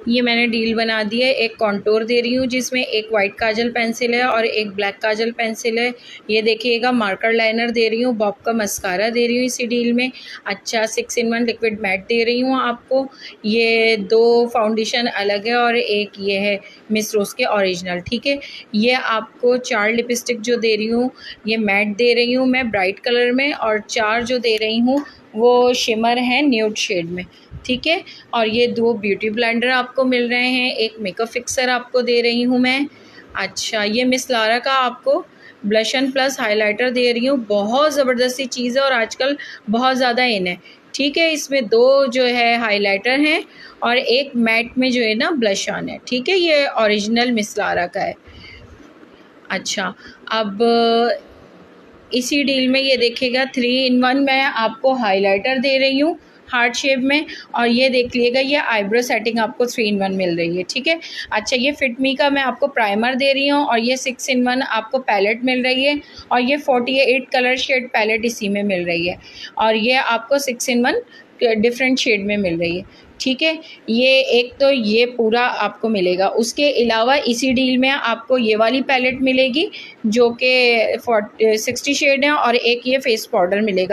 ये मैंने डील बना दी है, एक कॉन्टोर दे रही हूँ जिसमें एक वाइट काजल पेंसिल है और एक ब्लैक काजल पेंसिल है। ये देखिएगा मार्कर लाइनर दे रही हूँ, बॉब का मस्कारा दे रही हूँ इसी डील में। अच्छा 6-in-1 लिक्विड मैट दे रही हूँ आपको। ये 2 फाउंडेशन अलग है और एक ये है मिस रोज़ के ओरिजिनल, ठीक है। ये आपको 4 लिपस्टिक जो दे रही हूँ ये मैट दे रही हूँ मैं ब्राइट कलर में, और 4 जो दे रही हूँ वो शिमर है न्यूड शेड में, ठीक है। और ये 2 ब्यूटी ब्लेंडर आपको मिल रहे हैं, एक मेकअप फिक्सर आपको दे रही हूँ मैं। अच्छा ये मिस लारा का आपको ब्लश एंड प्लस हाइलाइटर दे रही हूँ, बहुत ज़बरदस्ती चीज़ है और आजकल बहुत ज़्यादा इन है, ठीक है। इसमें 2 जो है हाइलाइटर हैं और एक मैट में जो है ना ब्लश ऑन है, ठीक है। ये ओरिजिनल मिस लारा का है। अच्छा अब इसी डील में ये देखिएगा 3-in-1 मैं आपको हाइलाइटर दे रही हूँ हार्ट शेप में, और ये देख लीजिएगा ये आईब्रो सेटिंग आपको 3-in-1 मिल रही है, ठीक है। अच्छा ये फिटमी का मैं आपको प्राइमर दे रही हूँ और ये 6-in-1 आपको पैलेट मिल रही है, और ये 48 कलर शेड पैलेट इसी में मिल रही है, और ये आपको 6-in-1 डिफरेंट शेड में मिल रही है, ठीक है। ये एक तो ये पूरा आपको मिलेगा, उसके अलावा इसी डील में आपको ये वाली पैलेट मिलेगी जो कि 60 शेड है, और एक ये फेस पाउडर मिलेगा।